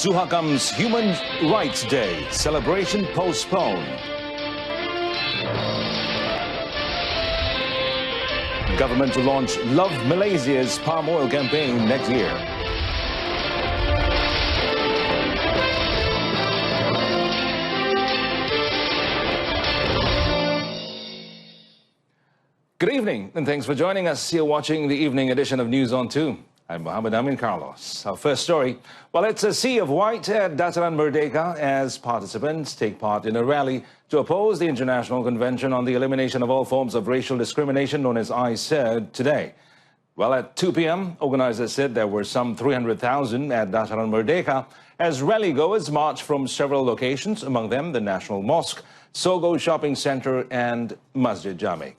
Suhakam's Human Rights Day celebration postponed. Government to launch Love Malaysia's palm oil campaign next year. Good evening, and thanks for joining us. You're watching the evening edition of News on 2. I'm Mohammed Amin Carlos. Our first story, well, it's a sea of white at Dataran Merdeka as participants take part in a rally to oppose the International Convention on the Elimination of All Forms of Racial Discrimination, known as ICED, today. Well, at 2 p.m., organizers said there were some 300,000 at Dataran Merdeka as rally-goers marched from several locations, among them the National Mosque, Sogo Shopping Center and Masjid Jami.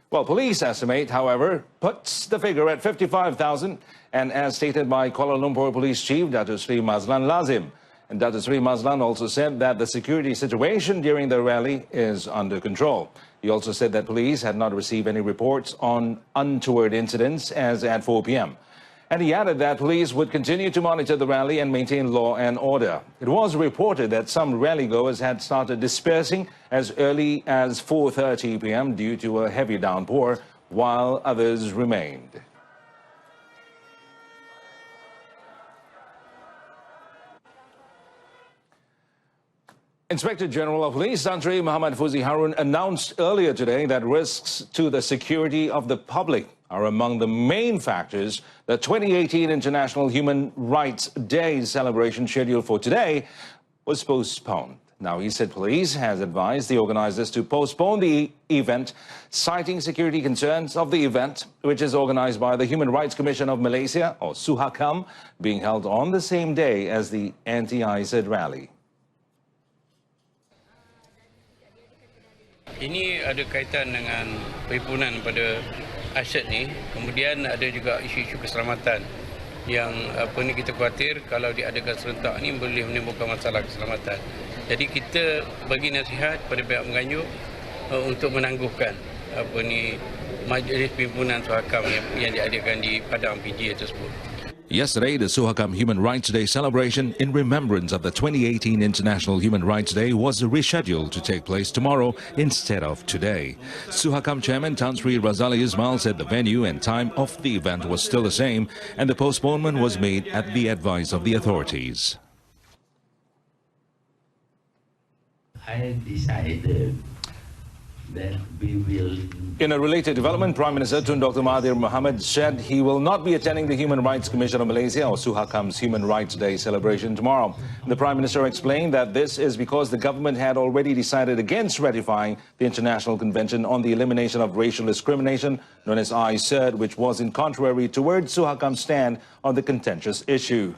Well, police estimate, however, puts the figure at 55,000, and as stated by Kuala Lumpur Police Chief Datuk Seri Mazlan Lazim. And Datuk Seri Mazlan also said that the security situation during the rally is under control. He also said that police had not received any reports on untoward incidents as at 4 p.m. And he added that police would continue to monitor the rally and maintain law and order. It was reported that some rally-goers had started dispersing as early as 4:30 p.m. due to a heavy downpour, while others remained. Inspector General of Police Tan Sri Muhammad Fuzi Harun announced earlier today that risks to the security of the public are among the main factors the 2018 International Human Rights Day celebration scheduled for today was postponed. Now, he said police has advised the organizers to postpone the event, citing security concerns of the event, which is organized by the Human Rights Commission of Malaysia, or Suhakam, being held on the same day as the anti-ICED rally. Ini ada kaitan dengan perhimpunan pada aset ni, kemudian ada juga isu-isu keselamatan yang kita khawatir kalau diadakan serentak ni boleh menimbulkan masalah keselamatan. Jadi kita bagi nasihat pada pihak mengayuh untuk menangguhkan majlis perhimpunan Suhakam yang diadakan di Padang PJ tersebut. Yesterday, the Suhakam Human Rights Day celebration in remembrance of the 2018 International Human Rights Day was rescheduled to take place tomorrow instead of today. Suhakam Chairman Tan Sri Razali Ismail said the venue and time of the event was still the same and the postponement was made at the advice of the authorities. I decided that we will... In a related development, Prime Minister Tun Dr. Mahathir Mohamad said he will not be attending the Human Rights Commission of Malaysia or Suhakam's Human Rights Day celebration tomorrow. The Prime Minister explained that this is because the government had already decided against ratifying the International Convention on the Elimination of Racial Discrimination, known as ICED, which was in contrary towards Suhakam's stand on the contentious issue.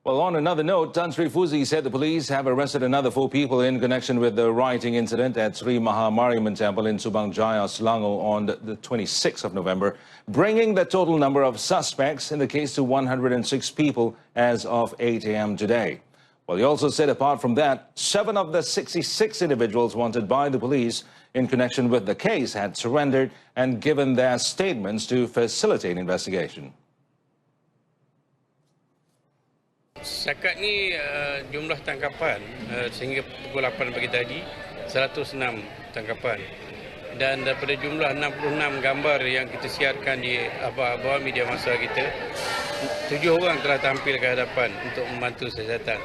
Well, on another note, Tan Sri Fuzi said the police have arrested another 4 people in connection with the rioting incident at Sri Maha Mariamman Temple in Subang Jaya, Selangor on the 26th of November, bringing the total number of suspects in the case to 106 people as of 8 a.m. today. Well, he also said apart from that, 7 of the 66 individuals wanted by the police in connection with the case had surrendered and given their statements to facilitate investigation. Setakat ni jumlah tangkapan sehingga pukul 8 pagi tadi 106 tangkapan, dan daripada jumlah 66 gambar yang kita siarkan di bawah media massa kita, 7 orang telah tampil ke hadapan untuk membantu siasatan.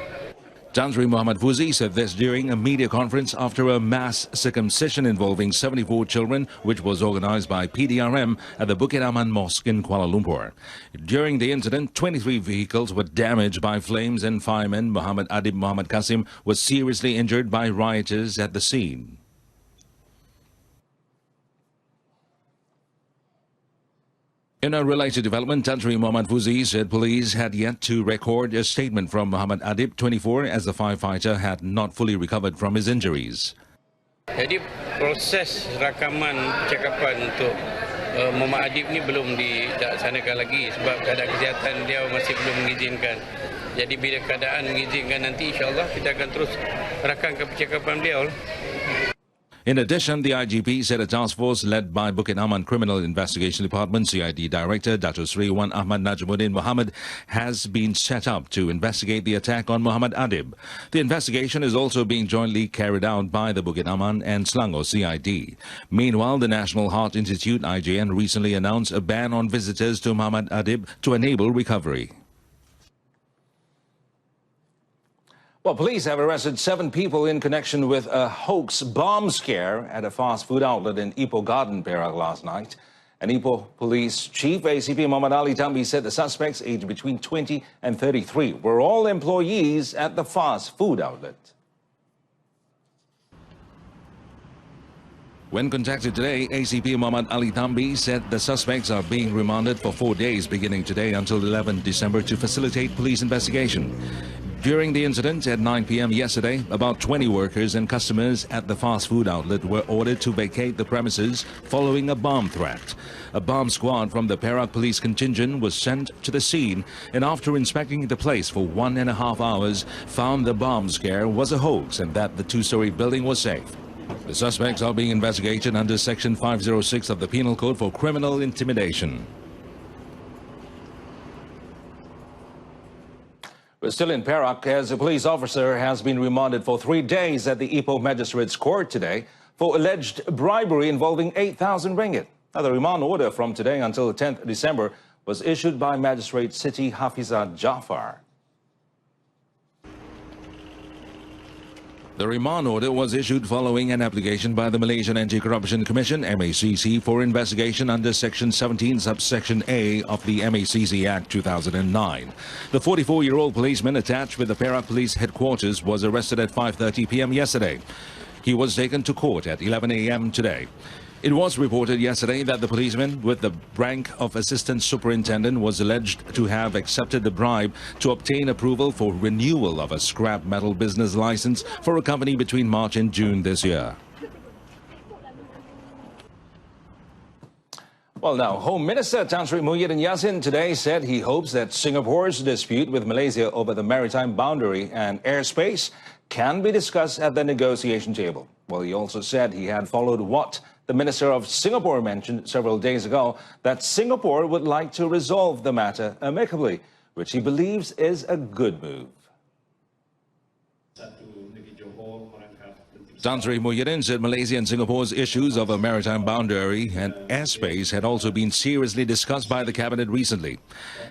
Tan Sri Muhammad Fuzi said this during a media conference after a mass circumcision involving 74 children, which was organized by PDRM at the Bukit Aman Mosque in Kuala Lumpur. During the incident, 23 vehicles were damaged by flames and fireman Muhammad Adib Muhammad Qasim was seriously injured by rioters at the scene. In a related development, Tan Sri Muhammad Fuzi said police had yet to record a statement from Muhammad Adib, 24, as the firefighter had not fully recovered from his injuries. Jadi proses rakaman percakapan untuk Muhammad Adib ni belum dilaksanakan lagi sebab keadaan kesihatan dia masih belum mengizinkan. Jadi bila keadaan mengizinkan nanti insya-Allah kita akan terus rakamkan percakapan beliau. In addition, the IGP said a task force led by Bukit Aman Criminal Investigation Department CID Director Dato Sri Wan Ahmad Najmuddin Mohammed has been set up to investigate the attack on Muhammad Adib. The investigation is also being jointly carried out by the Bukit Aman and Selangor CID. Meanwhile, the National Heart Institute IJN recently announced a ban on visitors to Muhammad Adib to enable recovery. Well, police have arrested 7 people in connection with a hoax bomb scare at a fast food outlet in Ipoh Garden, Perak last night. And Ipoh Police Chief ACP Muhammad Ali Tambi said the suspects, aged between 20 and 33, were all employees at the fast food outlet. When contacted today, ACP Muhammad Ali Tambi said the suspects are being remanded for 4 days beginning today until 11 December to facilitate police investigation. During the incident at 9 p.m. yesterday, about 20 workers and customers at the fast food outlet were ordered to vacate the premises following a bomb threat. A bomb squad from the Perak police contingent was sent to the scene and after inspecting the place for 1.5 hours, found the bomb scare was a hoax and that the 2-story building was safe. The suspects are being investigated under Section 506 of the Penal Code for criminal intimidation. We're still in Perak as a police officer has been remanded for 3 days at the Ipoh Magistrates Court today for alleged bribery involving 8,000 ringgit. Now, the remand order from today until the 10th December was issued by Magistrate Siti Hafizah Jafar. The remand order was issued following an application by the Malaysian Anti-Corruption Commission, MACC, for investigation under Section 17, subsection A of the MACC Act 2009. The 44-year-old policeman attached with the Perak Police Headquarters was arrested at 5:30 p.m. yesterday. He was taken to court at 11 a.m. today. It was reported yesterday that the policeman with the rank of Assistant Superintendent was alleged to have accepted the bribe to obtain approval for renewal of a scrap metal business license for a company between March and June this year. Well, now, Home Minister Tan Sri Muhyiddin Yassin today said he hopes that Singapore's dispute with Malaysia over the maritime boundary and airspace can be discussed at the negotiation table. Well, he also said he had followed what the Minister of Singapore mentioned several days ago, that Singapore would like to resolve the matter amicably, which he believes is a good move. Tan Sri Muhyiddin said Malaysia and Singapore's issues of a maritime boundary and airspace had also been seriously discussed by the cabinet recently.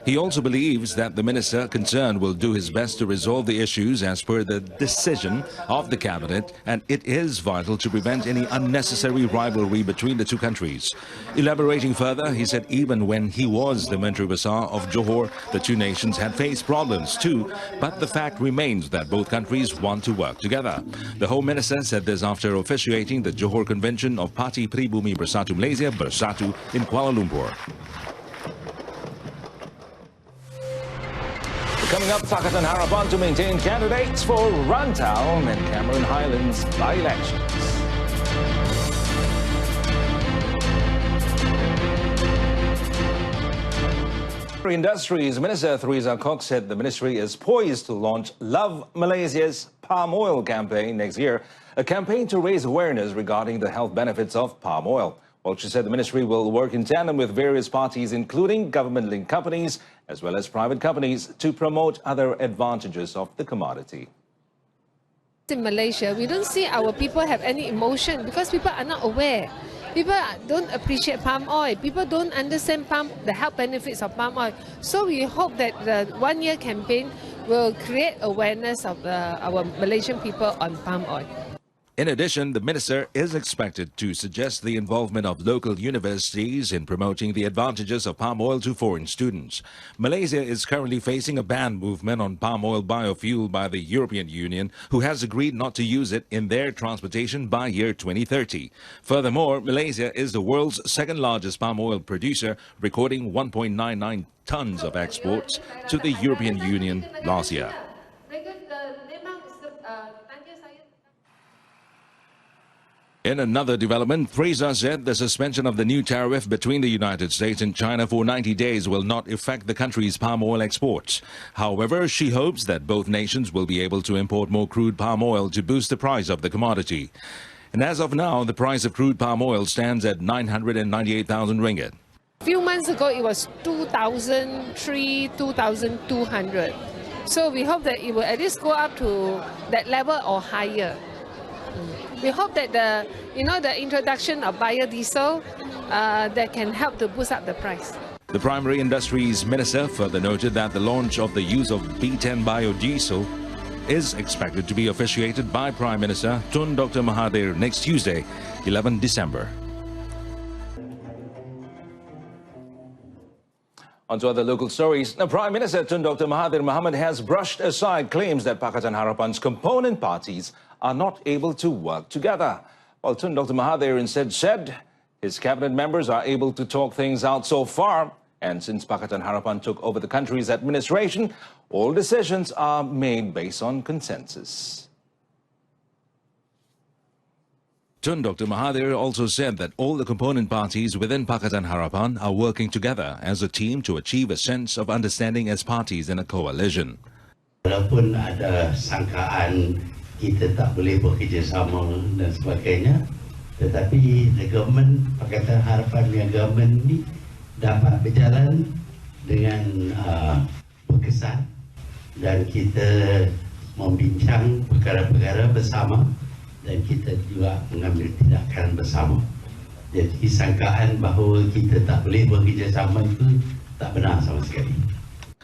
He also believes that the minister concerned will do his best to resolve the issues as per the decision of the cabinet, and it is vital to prevent any unnecessary rivalry between the two countries. Elaborating further, he said even when he was the Menteri Besar of Johor, the two nations had faced problems too, but the fact remains that both countries want to work together. The Home Minister said this after officiating the Johor Convention of Parti Pribumi Bersatu Malaysia Bersatu in Kuala Lumpur. Coming up, Pakatan Harapan to maintain candidates for Rantown and Cameron Highlands by-elections. Industries Minister Theresa Kok said the ministry is poised to launch Love Malaysia's palm oil campaign next year, a campaign to raise awareness regarding the health benefits of palm oil. Well, she said the ministry will work in tandem with various parties, including government-linked companies, as well as private companies, to promote other advantages of the commodity. In Malaysia, we don't see our people have any emotion because people are not aware. People don't appreciate palm oil. People don't understand the health benefits of palm oil. So we hope that the one-year campaign will create awareness of our Malaysian people on palm oil. In addition, the minister is expected to suggest the involvement of local universities in promoting the advantages of palm oil to foreign students. Malaysia is currently facing a ban movement on palm oil biofuel by the European Union, who has agreed not to use it in their transportation by year 2030. Furthermore, Malaysia is the world's second largest palm oil producer, recording 1.99 tons of exports to the European Union last year. In another development, Theresa said the suspension of the new tariff between the United States and China for 90 days will not affect the country's palm oil exports. However, she hopes that both nations will be able to import more crude palm oil to boost the price of the commodity. And as of now, the price of crude palm oil stands at 998,000 ringgit. A few months ago, it was 2,300, 2,200. So we hope that it will at least go up to that level or higher. We hope that the introduction of biodiesel that can help to boost up the price. The Primary Industries Minister further noted that the launch of the use of B10 biodiesel is expected to be officiated by Prime Minister Tun Dr. Mahathir next Tuesday, 11 December. On to other local stories. Now, Prime Minister Tun Dr. Mahathir Mohamad has brushed aside claims that Pakatan Harapan's component parties are not able to work together. While Tun Dr. Mahathir instead said his cabinet members are able to talk things out so far, and since Pakatan Harapan took over the country's administration, all decisions are made based on consensus. Tun Dr. Mahathir also said that all the component parties within Pakatan Harapan are working together as a team to achieve a sense of understanding as parties in a coalition. Walaupun ada sangkaan kita tak boleh bekerjasama dan sebagainya, tetapi the government, Pakatan Harapan yang government ni dapat berjalan dengan berkesan dan kita membincang perkara-perkara bersama dan kita juga mengambil tindakan bersama. Jadi sangkaan bahawa kita tak boleh bekerjasama itu tak benar sama sekali.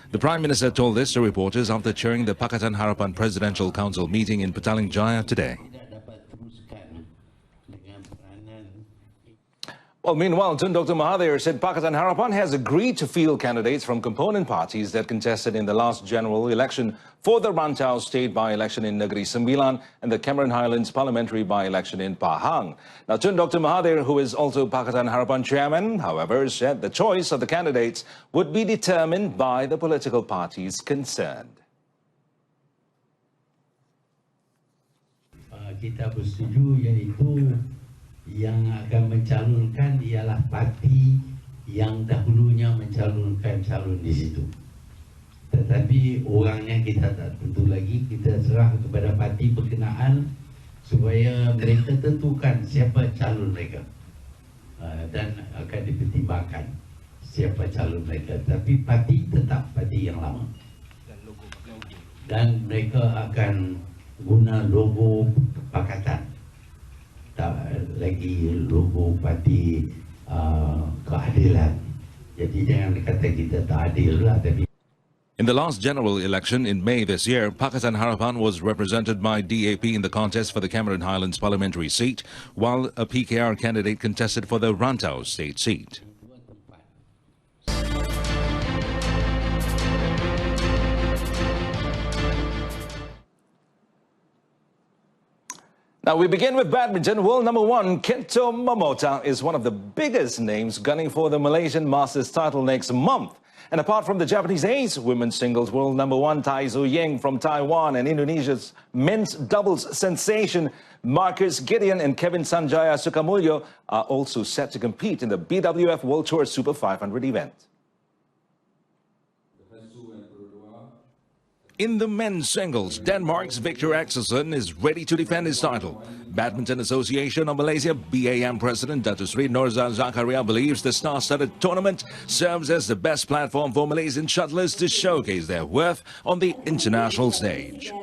The Prime Minister told this to reporters after chairing the Pakatan Harapan Presidential Council meeting in Petaling Jaya today. Well, meanwhile, Tun Dr. Mahathir said Pakatan Harapan has agreed to field candidates from component parties that contested in the last general election for the Rantau state by-election in Negeri Sembilan and the Cameron Highlands parliamentary by-election in Pahang. Now, Tun Dr. Mahathir, who is also Pakatan Harapan chairman, however, said the choice of the candidates would be determined by the political parties concerned. Kita bersetuju iaitu yang akan mencalonkan ialah parti yang dahulunya mencalonkan calon di situ. Tetapi orangnya kita tak tentu lagi, kita serah kepada parti berkenaan supaya mereka tentukan siapa calon mereka dan akan dipertimbangkan siapa calon mereka. Tapi parti tetap parti yang lama dan mereka akan guna logo pakatan, tak lagi logo parti keadilan. Jadi jangan kata kita tak adil lah. Tapi in the last general election in May this year, Pakatan Harapan was represented by DAP in the contest for the Cameron Highlands parliamentary seat, while a PKR candidate contested for the Rantau state seat. Now we begin with badminton. World number one Kento Momota is one of the biggest names gunning for the Malaysian Masters title next month. And apart from the Japanese ace, women's singles world number one Tai Tzu Ying from Taiwan and Indonesia's men's doubles sensation Marcus Gideon and Kevin Sanjaya Sukamuljo are also set to compete in the BWF World Tour Super 500 event. In the men's singles, Denmark's Victor Axelsen is ready to defend his title. Badminton Association of Malaysia BAM President Datuk Seri Norzan Zakaria believes the star-studded tournament serves as the best platform for Malaysian shuttlers to showcase their worth on the international stage.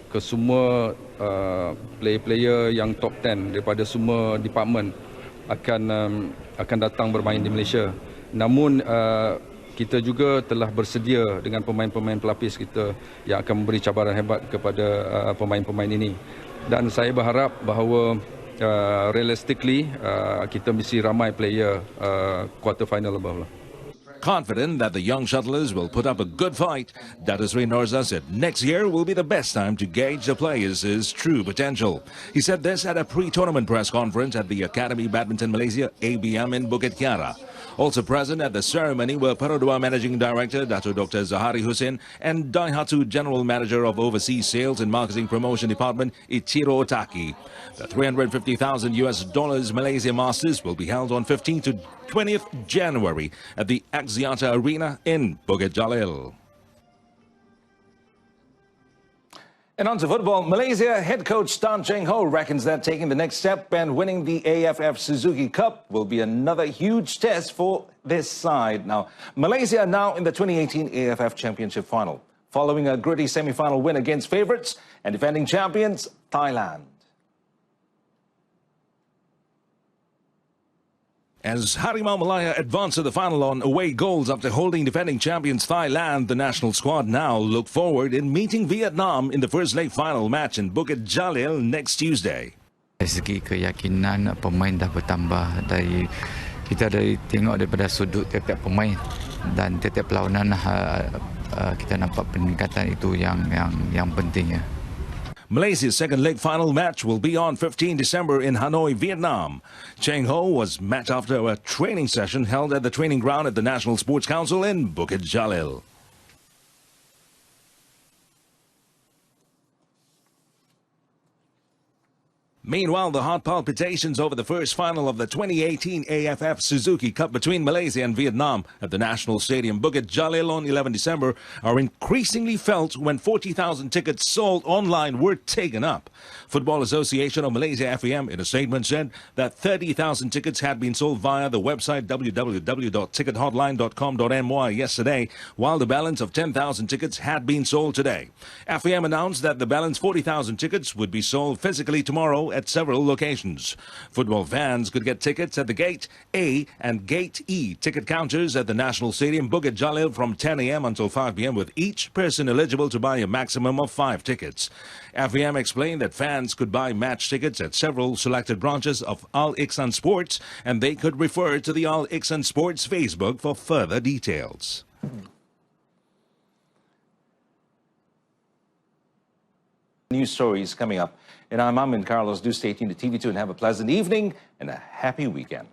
Kesemua player-player yang top 10 daripada semua department akan datang bermain di Malaysia. Namun kita juga telah bersedia dengan pemain-pemain pelapis kita yang akan memberi cabaran hebat kepada pemain-pemain ini. Dan saya berharap bahawa realistically kita mesti ramai player quarter final above lah. Confident that the young shuttlers will put up a good fight, Datuk Seri Norza said next year will be the best time to gauge the players' true potential. He said this at a pre-tournament press conference at the Academy Badminton Malaysia ABM in Bukit Kiara. Also present at the ceremony were Perodua Managing Director Datuk Dr. Zahari Hussein and Daihatsu General Manager of Overseas Sales and Marketing Promotion Department Ichiro Otaki. The $350,000 Malaysia Masters will be held on 15th to 20th January at the Axiata Arena in Bukit Jalil. And on to football, Malaysia head coach Tan Cheng Ho reckons that taking the next step and winning the AFF Suzuki Cup will be another huge test for this side. Now, Malaysia are now in the 2018 AFF Championship final, following a gritty semi-final win against favourites and defending champions Thailand. As Harimau Malaya advance to the final on away goals after holding defending champions Thailand, the national squad now look forward in meeting Vietnam in the first leg final match in Bukit Jalil next Tuesday. Dari segi keyakinan pemain dah bertambah, kita tengok daripada sudut tiap-tiap pemain dan tiap-tiap perlawanan kita nampak peningkatan itu yang penting ya. Malaysia's second leg final match will be on 15 December in Hanoi, Vietnam. Cheng Ho was met after a training session held at the training ground at the National Sports Council in Bukit Jalil. Meanwhile, the hot palpitations over the first final of the 2018 AFF Suzuki Cup between Malaysia and Vietnam at the National Stadium Bukit Jalil on 11 December are increasingly felt when 40,000 tickets sold online were taken up. Football Association of Malaysia FAM in a statement said that 30,000 tickets had been sold via the website www.tickethotline.com.my yesterday, while the balance of 10,000 tickets had been sold today. FAM announced that the balance 40,000 tickets would be sold physically tomorrow at several locations. Football fans could get tickets at the Gate A and Gate E ticket counters at the National Stadium Bukit Jalil from 10 a.m. until 5 p.m. with each person eligible to buy a maximum of 5 tickets. FAM explained that fans could buy match tickets at several selected branches of Al Ikhsan Sports, and they could refer to the Al Ikhsan Sports Facebook for further details. News stories coming up. And I'm Amin Carlos. Do stay tuned to TV2 and have a pleasant evening and a happy weekend.